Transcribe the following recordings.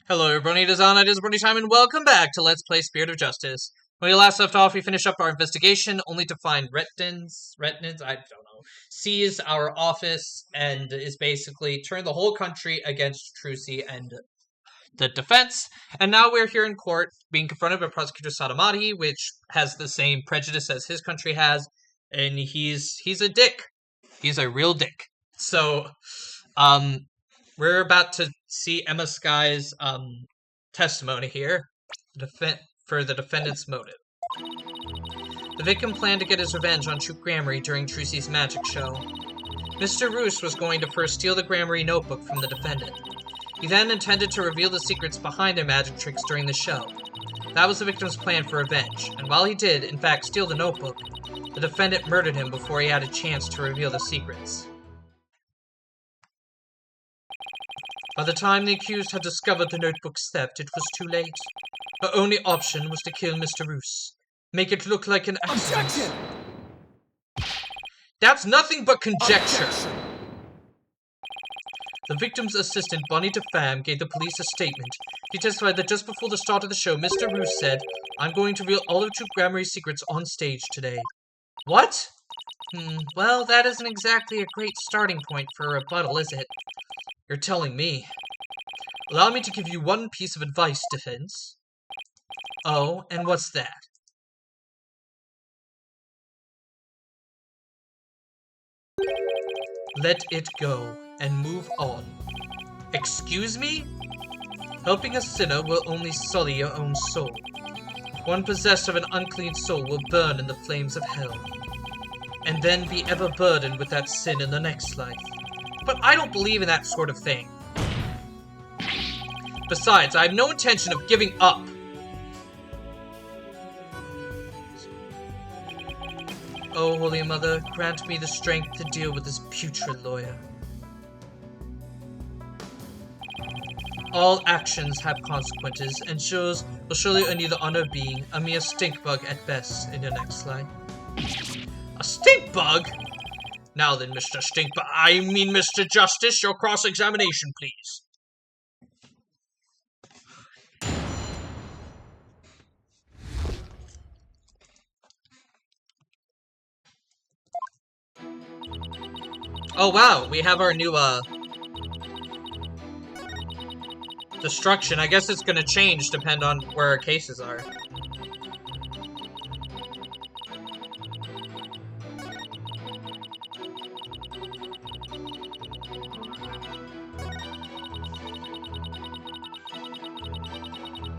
Hello everybody, it is Brony time, and welcome back to Let's Play Spirit of Justice. When we last left off, we finished up our investigation, only to find Retnins, I don't know, seized our office, and is basically turned the whole country against Trilogy and the defense. And now we're here in court, being confronted by Prosecutor Sadamati, which has the same prejudice as his country has, and he's a dick. He's a real dick. So, we're about to see Emma Sky's testimony here for the defendant's motive. The victim planned to get his revenge on Troop Gramarye during Trucy's magic show. Mr. Roos was going to first steal the Gramarye notebook from the defendant. He then intended to reveal the secrets behind their magic tricks during the show. That was the victim's plan for revenge, and while he did, in fact, steal the notebook, the defendant murdered him before he had a chance to reveal the secrets. By the time the accused had discovered the notebook's theft, it was too late. Her only option was to kill Mr. Roos. Make it look like an accident. Objection! That's nothing but conjecture! Objection! The victim's assistant, Bonnie DeFam, gave the police a statement. He testified that just before the start of the show, Mr. Roos said, "I'm going to reveal all of Troop Gramarye's secrets on stage today." What? Well, that isn't exactly a great starting point for a rebuttal, is it? You're telling me. Allow me to give you one piece of advice, defense. Oh, and what's that? Let it go, and move on. Excuse me? Helping a sinner will only sully your own soul. One possessed of an unclean soul will burn in the flames of hell, and then be ever burdened with that sin in the next life. But I don't believe in that sort of thing. Besides, I have no intention of giving up. Oh, Holy Mother, grant me the strength to deal with this putrid lawyer. All actions have consequences, and yours will surely earn you the honor of being a mere stink bug at best in your next life. A stink bug? Now then, Mr. Mr. Justice, your cross-examination, please. Oh wow, we have our new, destruction. I guess it's gonna change depending on where our cases are.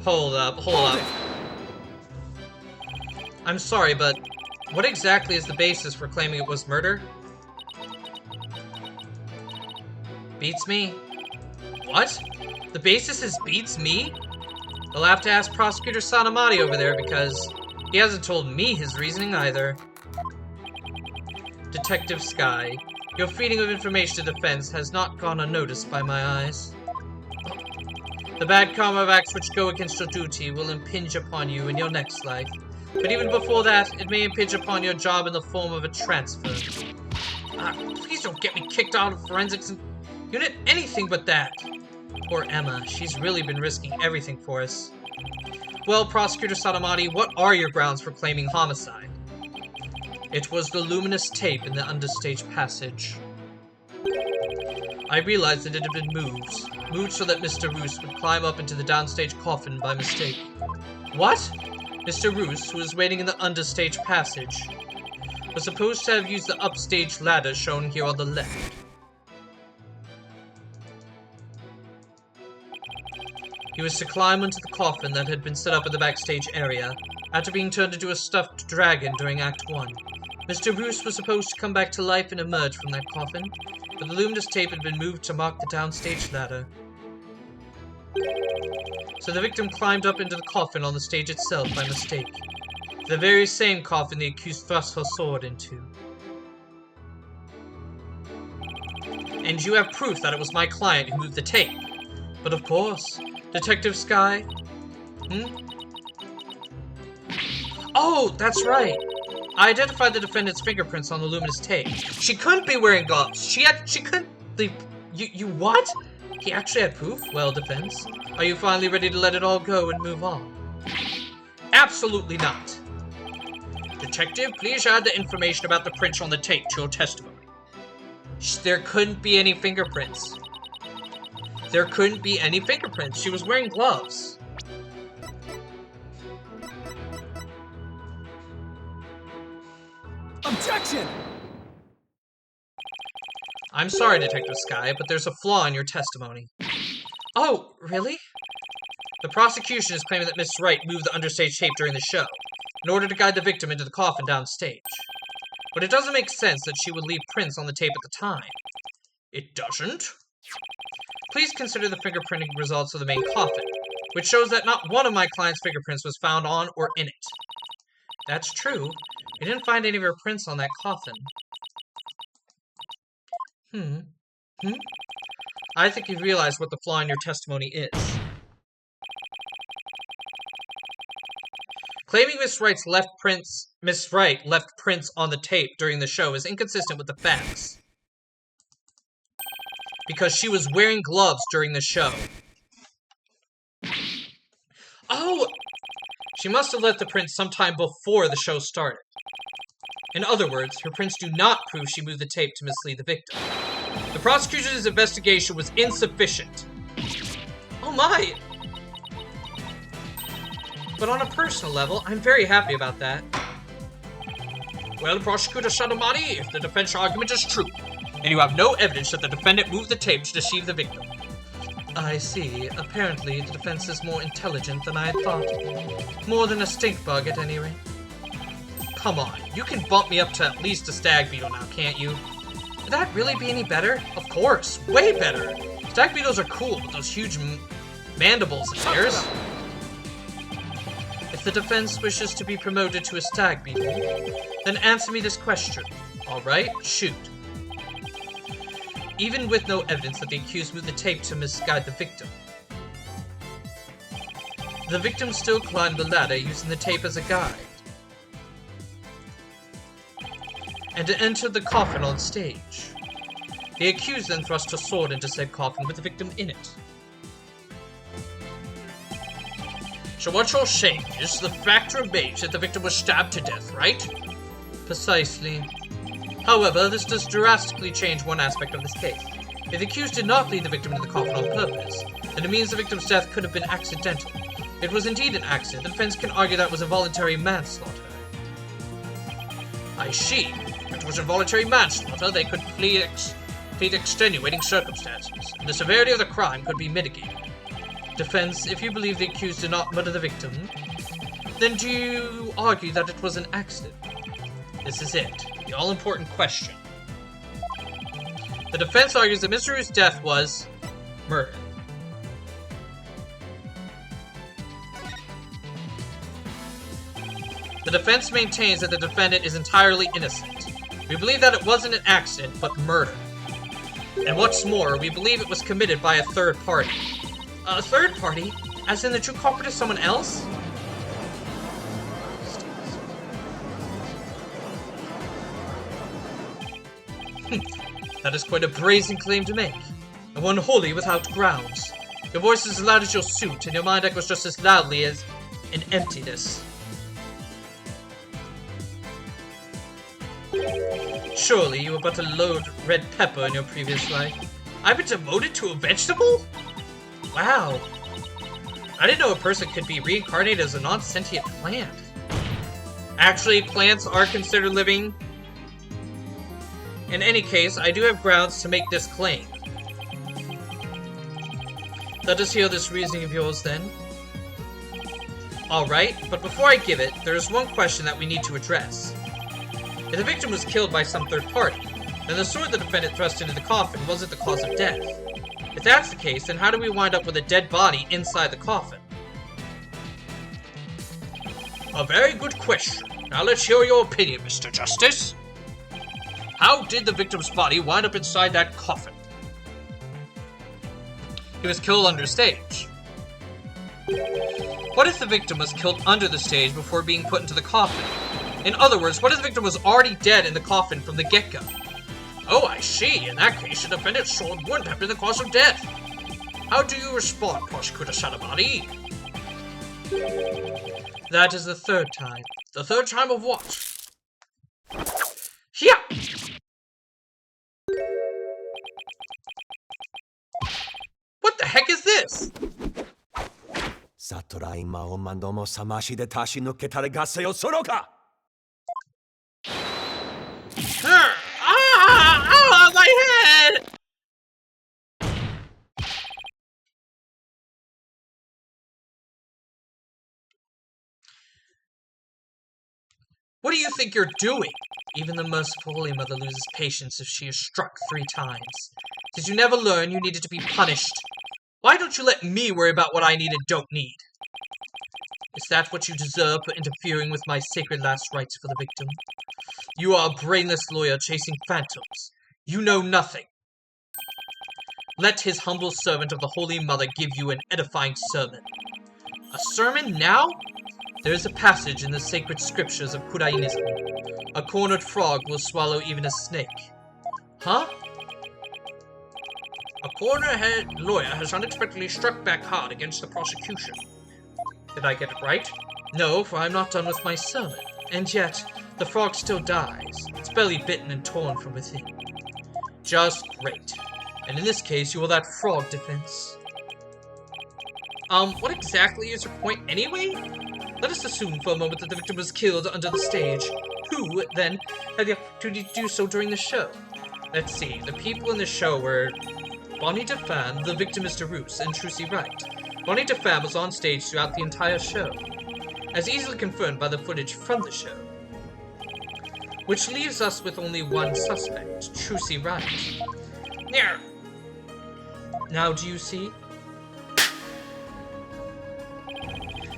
Hold up. I'm sorry, but what exactly is the basis for claiming it was murder? Beats me? What? The basis is beats me? I'll have to ask Prosecutor Sanamati over there because he hasn't told me his reasoning either. Detective Sky, your feeding of information to defense has not gone unnoticed by my eyes. The bad karma of acts which go against your duty will impinge upon you in your next life. But even before that, it may impinge upon your job in the form of a transfer. Please don't get me kicked out of forensics unit, anything but that. Poor Emma, she's really been risking everything for us. Well, Prosecutor Sadamati, what are your grounds for claiming homicide? It was the luminous tape in the understage passage. I realized that it had been moved so that Mr. Roos would climb up into the downstage coffin by mistake. What? Mr. Roos, who was waiting in the understage passage, was supposed to have used the upstage ladder shown here on the left. He was to climb into the coffin that had been set up in the backstage area, after being turned into a stuffed dragon during Act 1. Mr. Roos was supposed to come back to life and emerge from that coffin, but the luminous tape had been moved to mark the downstage ladder. So the victim climbed up into the coffin on the stage itself by mistake. The very same coffin the accused thrust her sword into. And you have proof that it was my client who moved the tape. But of course, Detective Sky. Oh, that's right. I identified the defendant's fingerprints on the luminous tape. She couldn't be wearing gloves. She couldn't be... You what? He actually had proof? Well, defense. Are you finally ready to let it all go and move on? Absolutely not. Detective, please add the information about the prints on the tape to your testimony. There couldn't be any fingerprints. There couldn't be any fingerprints. She was wearing gloves. Objection! I'm sorry, Detective Sky, but there's a flaw in your testimony. Oh, really? The prosecution is claiming that Miss Wright moved the understage tape during the show, in order to guide the victim into the coffin downstage. But it doesn't make sense that she would leave prints on the tape at the time. It doesn't? Please consider the fingerprinting results of the main coffin, which shows that not one of my client's fingerprints was found on or in it. That's true. We didn't find any of her prints on that coffin. I think you realize what the flaw in your testimony is. Claiming Miss Wright left prints on the tape during the show is inconsistent with the facts. Because she was wearing gloves during the show. Oh! She must have left the prints sometime before the show started. In other words, her prints do not prove she moved the tape to mislead the victim. The prosecution's investigation was insufficient. Oh my! But on a personal level, I'm very happy about that. Well, Prosecutor Shadamani, if the defense argument is true, and you have no evidence that the defendant moved the tape to deceive the victim. I see. Apparently, the defense is more intelligent than I had thought. More than a stink bug, at any rate. Come on, you can bump me up to at least a stag beetle now, can't you? Would that really be any better? Of course, way better! Stag beetles are cool with those huge mandibles of theirs. If the defense wishes to be promoted to a stag beetle, then answer me this question. Alright, shoot. Even with no evidence that the accused moved the tape to misguide the victim, the victim still climbed the ladder using the tape as a guide, and entered the coffin on stage. The accused then thrust a sword into said coffin with the victim in it. So what you're saying is the fact remains that the victim was stabbed to death, right? Precisely. However, this does drastically change one aspect of this case. If the accused did not lead the victim into the coffin on purpose, then it means the victim's death could have been accidental. If it was indeed an accident, the defense can argue that was involuntary manslaughter. I see. If it was involuntary manslaughter, they could plead extenuating circumstances, and the severity of the crime could be mitigated. Defense, if you believe the accused did not murder the victim, then do you argue that it was an accident? This is it, the all-important question. The defense argues that Mr. Ru's death was murder. The defense maintains that the defendant is entirely innocent. We believe that it wasn't an accident, but murder. And what's more, we believe it was committed by a third party. A third party? As in the true culprit is someone else? That is quite a brazen claim to make, and one wholly without grounds. Your voice is as loud as your suit, and your mind echoes just as loudly as an emptiness. Surely you were but a low red pepper in your previous life. I've been demoted to a vegetable? Wow. I didn't know a person could be reincarnated as a non-sentient plant. Actually, plants are considered living. In any case, I do have grounds to make this claim. Let us hear this reasoning of yours, then. Alright, but before I give it, there is one question that we need to address. If the victim was killed by some third party, then the sword the defendant thrust into the coffin wasn't the cause of death. If that's the case, then how do we wind up with a dead body inside the coffin? A very good question. Now let's hear your opinion, Mr. Justice. How did the victim's body wind up inside that coffin? He was killed under stage. What if the victim was killed under the stage before being put into the coffin? In other words, what if the victim was already dead in the coffin from the get-go? Oh, I see. In that case, the defendant's sword wouldn't have been the cause of death. How do you respond, Prosecutor Sadamari? That is the third time. The third time of what? Yeah! What the heck is this? My head! What do you think you're doing? Even the merciful Holy Mother loses patience if she is struck 3 times. Did you never learn you needed to be punished? Why don't you let me worry about what I need and don't need? Is that what you deserve for interfering with my sacred last rites for the victim? You are a brainless lawyer chasing phantoms. You know nothing. Let his humble servant of the Holy Mother give you an edifying sermon. A sermon now? There is a passage in the sacred scriptures of Kudainism. A cornered frog will swallow even a snake. Huh? A corner-head lawyer has unexpectedly struck back hard against the prosecution. Did I get it right? No, for I'm not done with my sermon. And yet, the frog still dies, its belly bitten and torn from within. Just great. And in this case, you will that frog defense. What exactly is your point anyway? Let us assume for a moment that the victim was killed under the stage. Who, then, had the opportunity to do so during the show? Let's see, the people in the show were Bonnie DeFam, the victim Mr. Roos, and Trucy Wright. Bonnie DeFam was on stage throughout the entire show, as easily confirmed by the footage from the show. Which leaves us with only one suspect, Trucy Wright. There. Now do you see?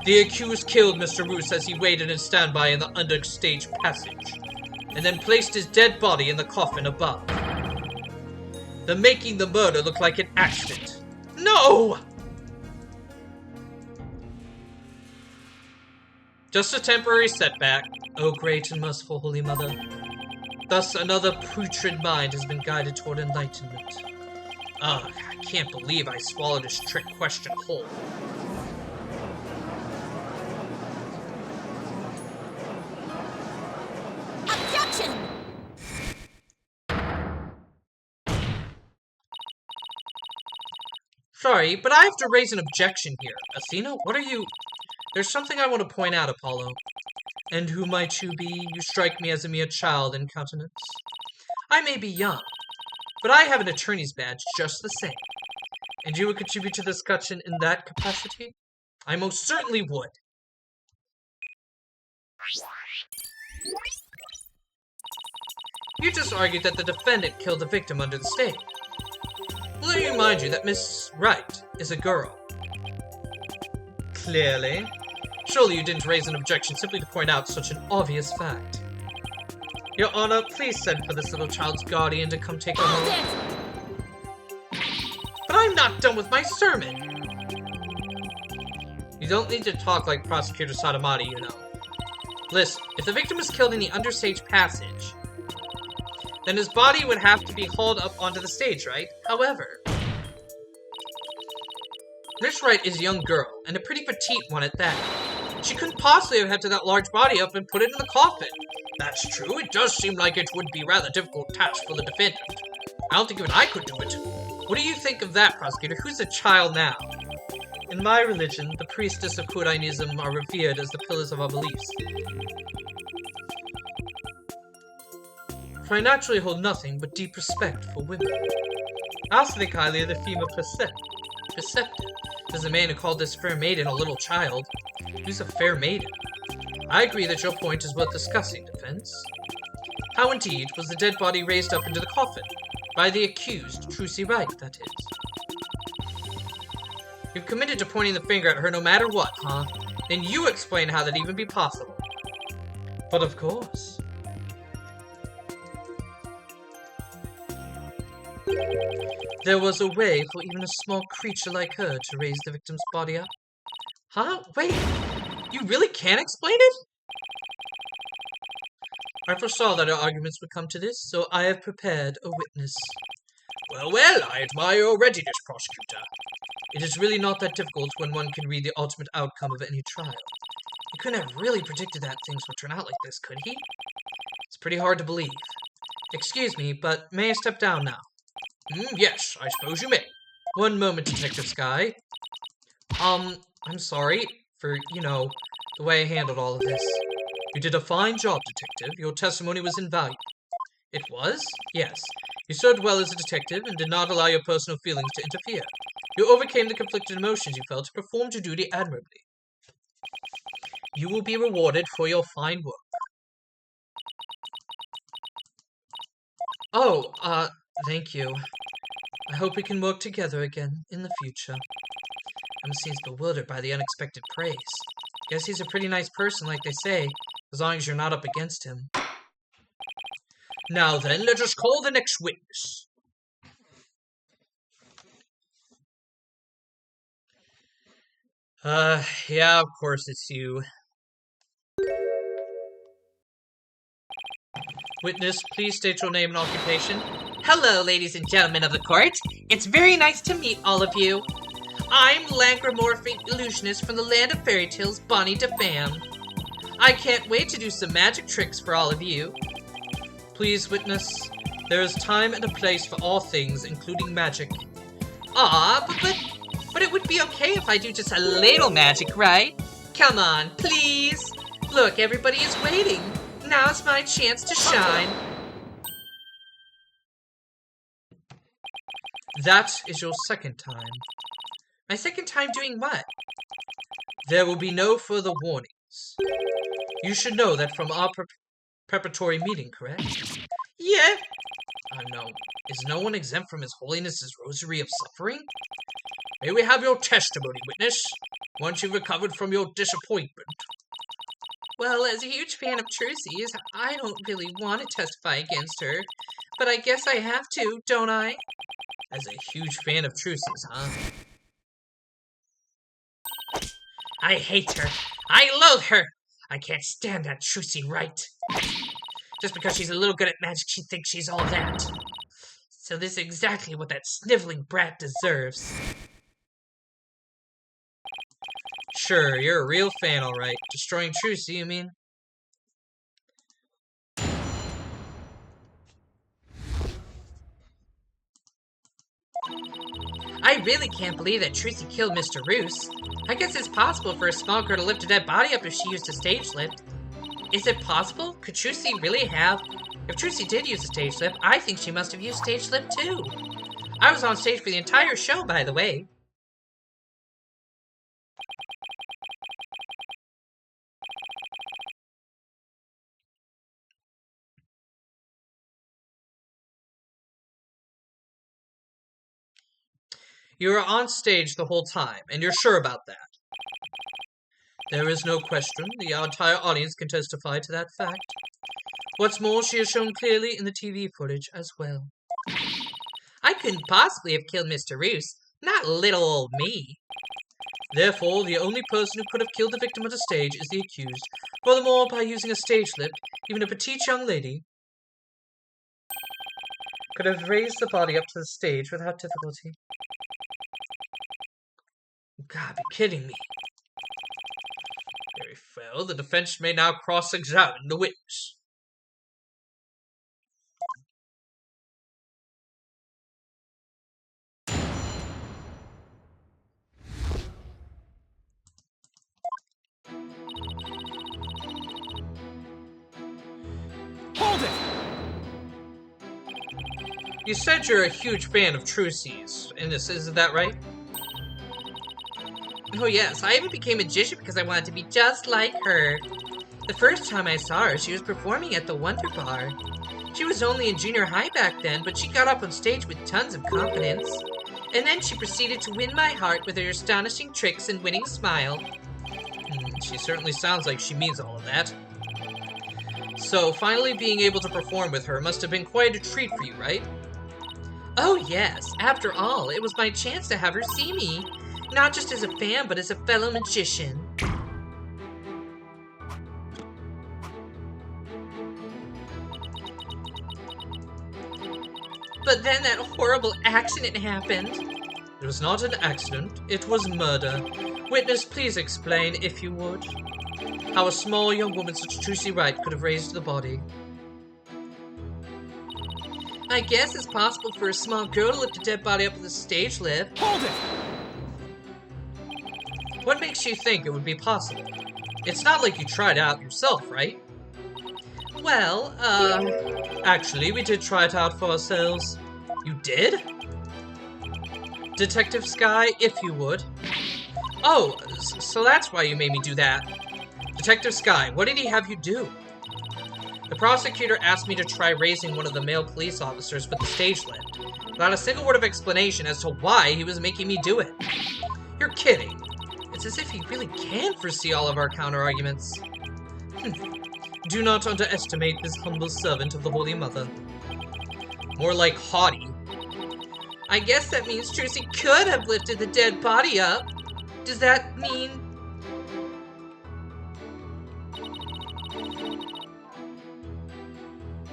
The accused killed Mr. Roos as he waited in standby in the understage passage, and then placed his dead body in the coffin above. The making the murder look like an accident. No! Just a temporary setback, O great and merciful Holy Mother. Thus another putrid mind has been guided toward enlightenment. Ugh, I can't believe I swallowed this trick question whole. Objection! Sorry, but I have to raise an objection here. Athena, what are you... There's something I want to point out, Apollo. And who might you be? You strike me as a mere child in countenance. I may be young, but I have an attorney's badge just the same. And you would contribute to the discussion in that capacity? I most certainly would. You just argued that the defendant killed the victim under the stage. Well, let me remind you that Miss Wright is a girl. Clearly. Surely you didn't raise an objection simply to point out such an obvious fact. Your Honor, please send for this little child's guardian to come take her home. But I'm not done with my sermon! You don't need to talk like Prosecutor Sadamari, you know. Listen, if the victim was killed in the understage passage, then his body would have to be hauled up onto the stage, right? However, Miss Wright is a young girl, and a pretty petite one at that. She couldn't possibly have hefted that large body up and put it in the coffin. That's true, it does seem like it would be a rather difficult task for the defendant. I don't think even I could do it. What do you think of that, Prosecutor? Who's a child now? In my religion, the priestess of Kudainism are revered as the pillars of our beliefs. For I naturally hold nothing but deep respect for women. I also think highly of the female perceptive. There's a man who called this fair maiden a little child. Who's a fair maiden? I agree that your point is worth discussing, defense. How indeed was the dead body raised up into the coffin? By the accused, Trucy Wright, that is. You've committed to pointing the finger at her no matter what, huh? Then you explain how that'd even be possible. But of course. There was a way for even a small creature like her to raise the victim's body up. Huh? Wait, you really can't explain it? I foresaw that our arguments would come to this, so I have prepared a witness. Well, well, I admire your readiness, prosecutor. It is really not that difficult when one can read the ultimate outcome of any trial. He couldn't have really predicted that things would turn out like this, could he? It's pretty hard to believe. Excuse me, but may I step down now? Yes, I suppose you may. One moment, Detective Sky. I'm sorry for, the way I handled all of this. You did a fine job, Detective. Your testimony was invaluable. It was? Yes. You served well as a detective and did not allow your personal feelings to interfere. You overcame the conflicted emotions you felt to perform your duty admirably. You will be rewarded for your fine work. Oh, thank you. I hope we can work together again in the future. Seems bewildered by the unexpected praise. Guess he's a pretty nice person, like they say, as long as you're not up against him. Now then, let us call the next witness. Yeah, of course it's you. Witness, please state your name and occupation. Hello, ladies and gentlemen of the court. It's very nice to meet all of you. I'm Lancromorphic Illusionist from the land of fairy tales, Bonnie DeFam. I can't wait to do some magic tricks for all of you. Please, witness, there is time and a place for all things, including magic. But it would be okay if I do just a little magic, right? Come on, please. Look, everybody is waiting. Now's my chance to shine. That is your second time. My second time doing what? There will be no further warnings. You should know that from our preparatory meeting, correct? Yeah. No. Is no one exempt from His Holiness's rosary of suffering? May we have your testimony, witness, once you've recovered from your disappointment. Well, as a huge fan of Trucy's, I don't really want to testify against her, but I guess I have to, don't I? As a huge fan of Trucy's, huh? I hate her. I loathe her. I can't stand that Trucy right. Just because she's a little good at magic, she thinks she's all that. So this is exactly what that sniveling brat deserves. Sure, you're a real fan, all right. Destroying Trucy, you mean? I really can't believe that Trucy killed Mr. Roos. I guess it's possible for a small girl to lift a dead body up if she used a stage lift. Is it possible? Could Trucy really have? If Trucy did use a stage lift, I think she must have used stage lift too. I was on stage for the entire show, by the way. You were on stage the whole time, and you're sure about that? There is no question. The entire audience can testify to that fact. What's more, she is shown clearly in the TV footage as well. I couldn't possibly have killed Mr. Roos. Not little old me. Therefore, the only person who could have killed the victim on the stage is the accused. Furthermore, by using a stage lift, even a petite young lady could have raised the body up to the stage without difficulty. You gotta be kidding me. Very well, the defense may now cross-examine the witness. Hold it! You said you're a huge fan of Trucy's, isn't that right? Oh yes, I even became a magician because I wanted to be just like her. The first time I saw her, she was performing at the Wonder Bar. She was only in junior high back then, but she got up on stage with tons of confidence. And then she proceeded to win my heart with her astonishing tricks and winning smile. She certainly sounds like she means all of that. So, finally being able to perform with her must have been quite a treat for you, right? Oh yes, after all, it was my chance to have her see me. Not just as a fan, but as a fellow magician. But then that horrible accident happened. It was not an accident. It was murder. Witness, please explain, if you would, how a small young woman such as Trucy Wright could have raised the body. I guess it's possible for a small girl to lift a dead body up with a stage lift. Hold it! What makes you think it would be possible? It's not like you tried it out yourself, right? Well, actually, we did try it out for ourselves. You did? Detective Sky, if you would. Oh, so that's why you made me do that. Detective Sky, what did he have you do? The prosecutor asked me to try raising one of the male police officers with the stage lift, without a single word of explanation as to why he was making me do it. You're kidding. It's as if he really can foresee all of our counter-arguments. Do not underestimate this humble servant of the Holy Mother. More like haughty. I guess that means Trucy could have lifted the dead body up. Does that mean...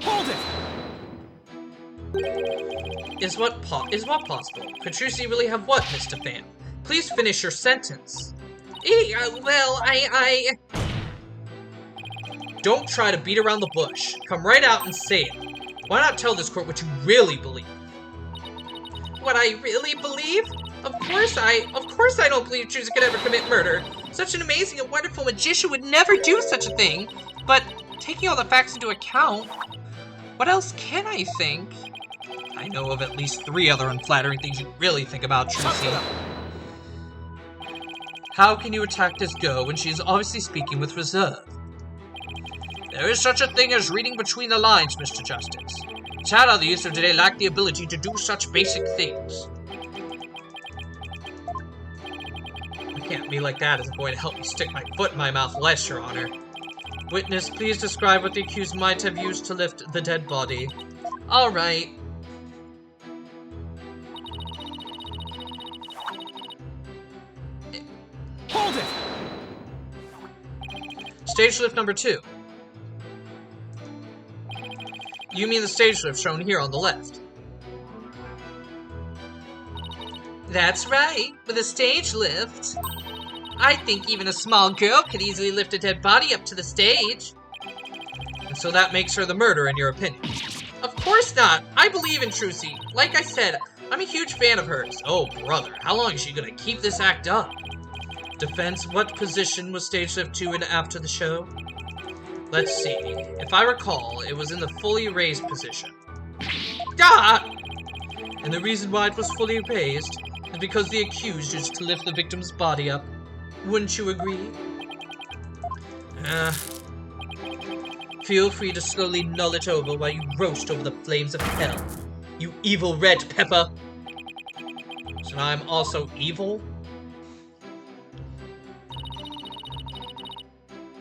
Hold it! Is what possible? Could Trucy really have what, Mr. Fan? Please finish your sentence. Well, I... Don't try to beat around the bush. Come right out and say it. Why not tell this court what you really believe? What I really believe? Of course I don't believe Trucy could ever commit murder. Such an amazing and wonderful magician would never do such a thing. But taking all the facts into account, what else can I think? I know of at least 3 other unflattering things you really think about Trucy. How can you attack this girl when she is obviously speaking with reserve? There is such a thing as reading between the lines, Mr. Justice. Sad how the youth of today lack the ability to do such basic things. I can't be like that isn't going to help me stick my foot in my mouth less, Your Honor. Witness, please describe what the accused might have used to lift the dead body. All right. Hold it! Stage lift number 2. You mean the stage lift shown here on the left? That's right, with a stage lift. I think even a small girl could easily lift a dead body up to the stage. And so that makes her the murderer in your opinion? Of course not! I believe in Trucy. Like I said, I'm a huge fan of hers. Oh, brother, how long is she gonna keep this act up? Defense, what position was stage lift 2 in after the show? Let's see. If I recall, it was in the fully raised position. Ah! And the reason why it was fully raised is because the accused used to lift the victim's body up. Wouldn't you agree? Feel free to slowly null it over while you roast over the flames of hell. You evil red pepper! So I'm also evil?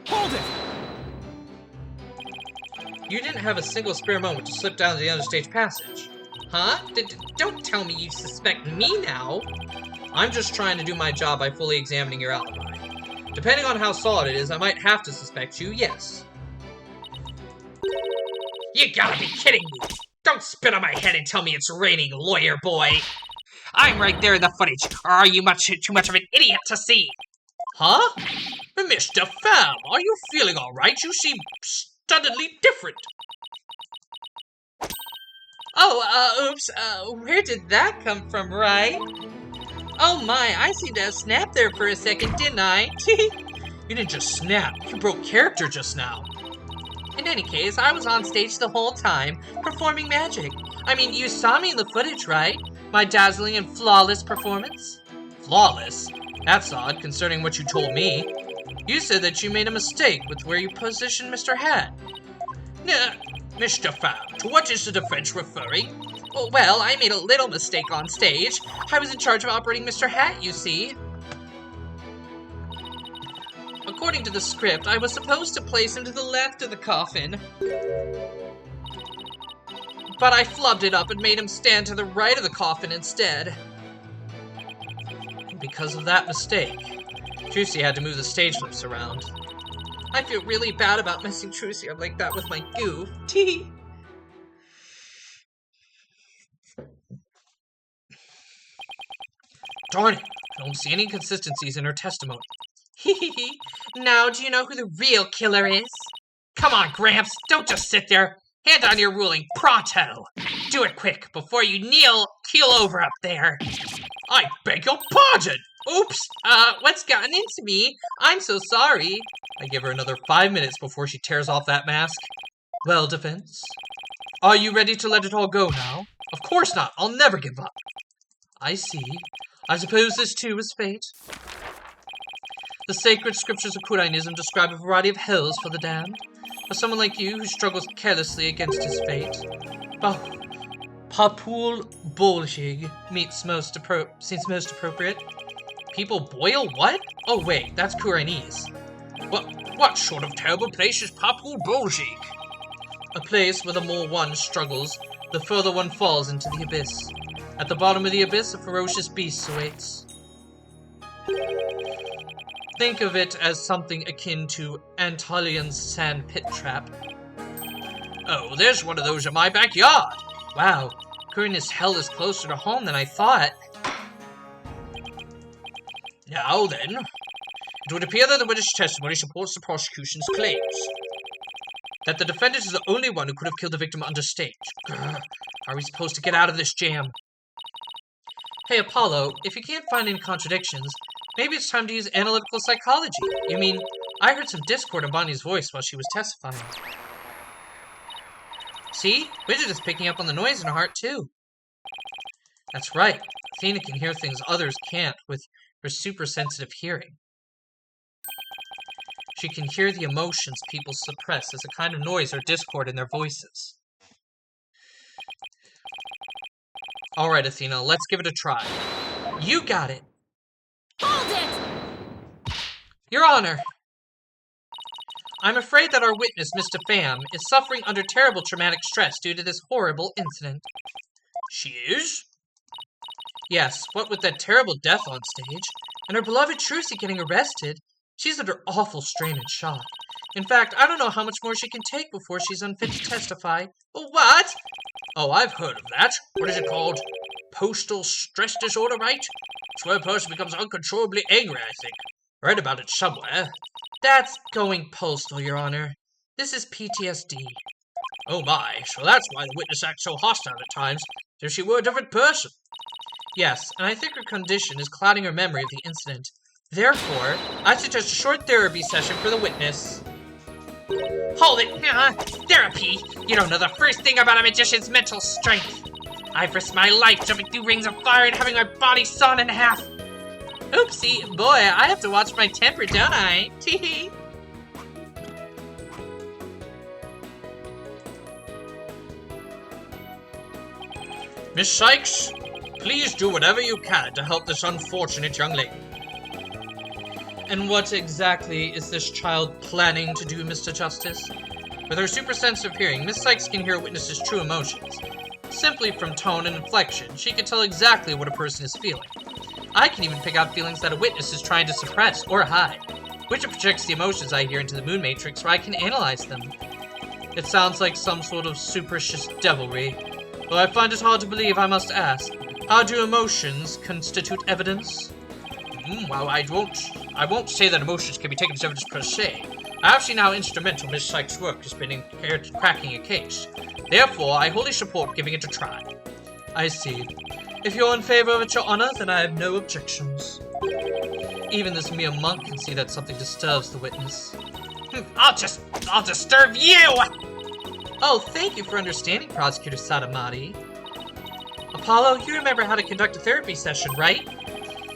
Hold it! You didn't have a single spare moment to slip down the understage passage. Huh? Don't tell me you suspect me now! I'm just trying to do my job by fully examining your alibi. Depending on how solid it is, I might have to suspect you, yes. You gotta be kidding me! Don't spit on my head and tell me it's raining, lawyer boy! I'm right there in the footage, or are you too much of an idiot to see? Huh? Mr. Pham, are you feeling alright? You seem stunningly different. Oh, oops, where did that come from, right? Oh my, I seemed to have snapped there for a second, didn't I? You didn't just snap, you broke character just now. In any case, I was on stage the whole time, performing magic. I mean, you saw me in the footage, right? My dazzling and flawless performance? Flawless? That's odd, concerning what you told me. You said that you made a mistake with where you positioned Mr. Hat. Nah, Mr. Pham, to what is the defense referring? Oh, well, I made a little mistake on stage. I was in charge of operating Mr. Hat, you see. According to the script, I was supposed to place him to the left of the coffin. But I flubbed it up and made him stand to the right of the coffin instead. And because of that mistake, Trucy had to move the stage lifts around. I feel really bad about messing Trucy up like that with my goof. Tee. Darn it, I don't see any inconsistencies in her testimony. Hehehe. Now, do you know who the real killer is? Come on, Gramps, don't just sit there. Hand on your ruling, pronto. Do it quick, before you keel over up there. I beg your pardon! Oops, what's gotten into me? I'm so sorry. I give her another 5 minutes before she tears off that mask. Well, Defense, are you ready to let it all go now? Of course not, I'll never give up. I see. I suppose this too is fate. The sacred scriptures of Kurainism describe a variety of hells for the damned. For someone like you who struggles carelessly against his fate, Papul Bolshig seems most appropriate. People boil what? Oh wait, that's Kurainese. What sort of terrible place is Papul Bolshig? A place where the more one struggles, the further one falls into the abyss. At the bottom of the abyss, a ferocious beast awaits. Think of it as something akin to Antalian's sand pit trap. Oh, there's one of those in my backyard! Wow, Kurin's hell is closer to home than I thought. Now then, it would appear that the witness testimony supports the prosecution's claims. That the defendant is the only one who could have killed the victim under stage. Grr, how are we supposed to get out of this jam? Hey, Apollo, if you can't find any contradictions, maybe it's time to use analytical psychology. You mean, I heard some discord in Bonnie's voice while she was testifying. See? Widget is picking up on the noise in her heart, too. That's right. Athena can hear things others can't with her super-sensitive hearing. She can hear the emotions people suppress as a kind of noise or discord in their voices. Alright, Athena, let's give it a try. You got it! Hold it! Your Honor! I'm afraid that our witness, Mr. Pham, is suffering under terrible traumatic stress due to this horrible incident. She is? Yes, what with that terrible death on stage, and her beloved Trucy getting arrested, she's under awful strain and shock. In fact, I don't know how much more she can take before she's unfit to testify. What? Oh, I've heard of that. What is it called? Postal stress disorder, right? It's where a person becomes uncontrollably angry, I think. Read about it somewhere. That's going postal, Your Honor. This is PTSD. Oh my, so that's why the witness acts so hostile at times, as if she were a different person. Yes, and I think her condition is clouding her memory of the incident. Therefore, I suggest a short therapy session for the witness. Hold it! Therapy! You don't know the first thing about a magician's mental strength. I've risked my life jumping through rings of fire and having my body sawn in half. Oopsie, boy, I have to watch my temper, don't I? Teehee. Miss Sykes, please do whatever you can to help this unfortunate young lady. And what exactly is this child planning to do, Mr. Justice? With her super-sensitive hearing, Miss Sykes can hear a witness's true emotions. Simply from tone and inflection, she can tell exactly what a person is feeling. I can even pick out feelings that a witness is trying to suppress or hide. Widget projects the emotions I hear into the moon matrix where I can analyze them. It sounds like some sort of superstitious devilry. Though I find it hard to believe, I must ask, how do emotions constitute evidence? Well, I won't say that emotions can be taken as evidence per se. I have seen how instrumental Miss Sykes' work has been in cracking a case. Therefore, I wholly support giving it a try. I see. If you're in favor of it, Your Honor, then I have no objections. Even this mere monk can see that something disturbs the witness. I'll disturb you! Oh, thank you for understanding, Prosecutor Sadamati. Apollo, you remember how to conduct a therapy session, right?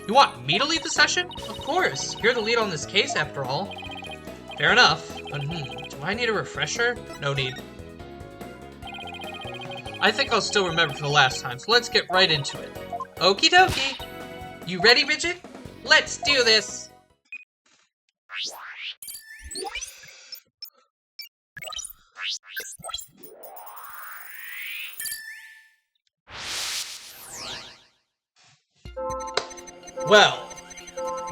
You want me to lead the session? Of course. You're the lead on this case, after all. Fair enough. But, do I need a refresher? No need. I think I'll still remember for the last time, so let's get right into it. Okie dokie. You ready, Widget? Let's do this! Well,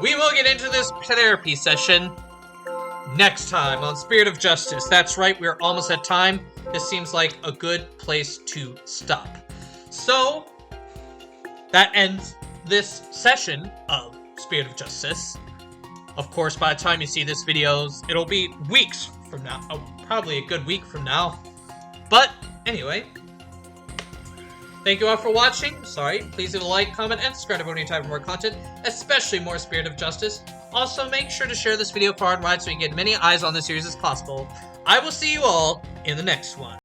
we will get into this therapy session next time on Spirit of Justice. That's right, we're almost at time. This seems like a good place to stop. So, that ends this session of Spirit of Justice. Of course, by the time you see this video, it'll be weeks from now. Oh, probably a good week from now. But, anyway. Thank you all for watching. Please leave a like, comment, and subscribe to any type of more content, especially more Spirit of Justice. Also, make sure to share this video far and wide so we can get many eyes on this series as possible. I will see you all in the next one.